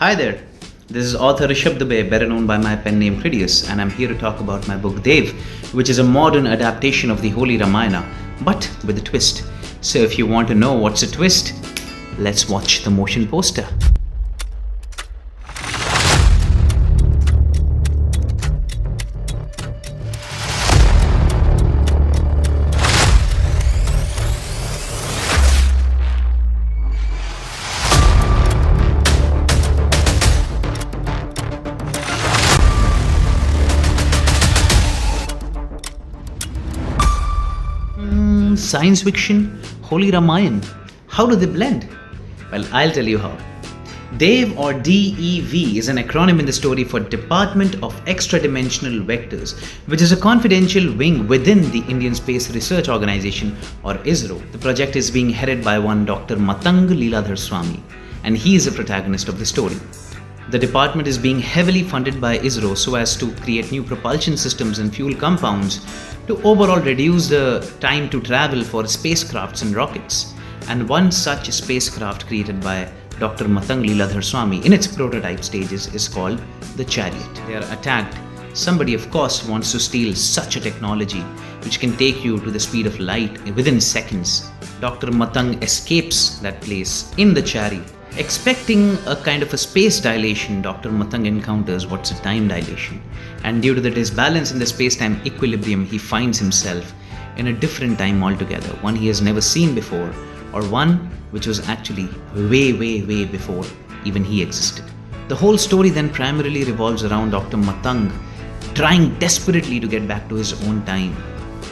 Hi there, this is author Rishabh Dubey, better known by my pen name Kridious, and I'm here to talk about my book Dev, which is a modern adaptation of the Holy Ramayana, but with a twist. So if you want to know what's a twist, let's watch the motion poster. Science fiction, Holy Ramayana. How do they blend? Well, I'll tell you how. DEV or DEV is an acronym in the story for Department of Extra-Dimensional Vectors, which is a confidential wing within the Indian Space Research Organization or ISRO. The project is being headed by one Dr. Matang Leeladhar Swami, and he is the protagonist of the story. The department is being heavily funded by ISRO so as to create new propulsion systems and fuel compounds to overall reduce the time to travel for spacecrafts and rockets. And one such spacecraft created by Dr. Matang Leeladhar Swami in its prototype stages is called the Chariot. They are attacked. Somebody of course wants to steal such a technology which can take you to the speed of light within seconds. Dr. Matang escapes that place in the Chariot. Expecting a kind of a space dilation, Dr. Matang encounters what's a time dilation. And due to the disbalance in the space-time equilibrium, he finds himself in a different time altogether, one he has never seen before, or one which was actually way before even he existed. The whole story then primarily revolves around Dr. Matang trying desperately to get back to his own time.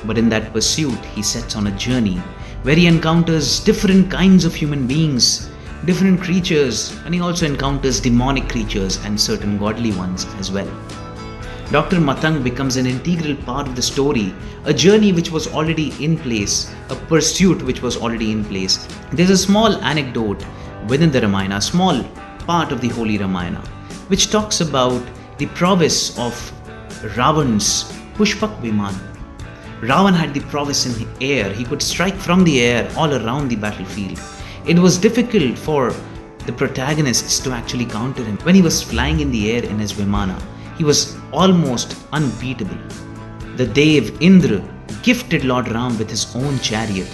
But in that pursuit, he sets on a journey where he encounters different kinds of human beings, different creatures, and he also encounters demonic creatures and certain godly ones as well. Dr. Matang becomes an integral part of the story, a journey which was already in place, a pursuit which was already in place. There's a small anecdote within the Ramayana, a small part of the Holy Ramayana, which talks about the prowess of Ravan's Pushpak Viman. Ravan had the prowess in the air. He could strike from the air all around the battlefield. It was difficult for the protagonists to actually counter him. When he was flying in the air in his Vimana, he was almost unbeatable. The Dev Indra gifted Lord Ram with his own chariot.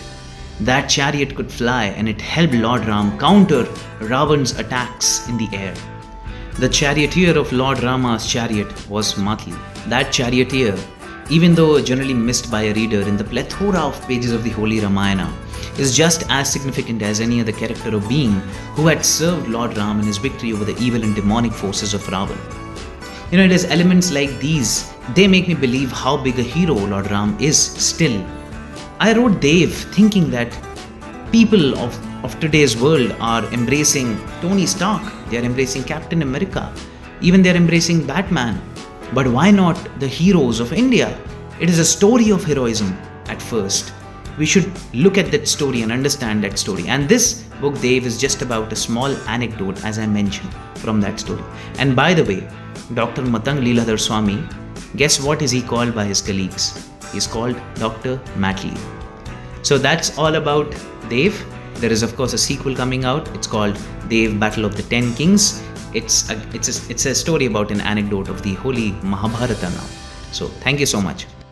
That chariot could fly and it helped Lord Ram counter Ravan's attacks in the air. The charioteer of Lord Rama's chariot was Matli. That charioteer, even though generally missed by a reader in the plethora of pages of the Holy Ramayana, is just as significant as any other character or being who had served Lord Ram in his victory over the evil and demonic forces of Ravan. It is elements like these, they make me believe how big a hero Lord Ram is still. I wrote Dev thinking that people of today's world are embracing Tony Stark, they are embracing Captain America, even they are embracing Batman. But why not the heroes of India? It is a story of heroism at first. We should look at that story and understand that story. And this book, Dev, is just about a small anecdote, as I mentioned, from that story. And by the way, Dr. Matang Leeladhar Swami, guess what is he called by his colleagues? He's called Dr. Matli. So that's all about Dev. There is of course a sequel coming out. It's called Dev Battle of the 10 Kings. It's a story about an anecdote of the Holy Mahabharata now. So thank you so much.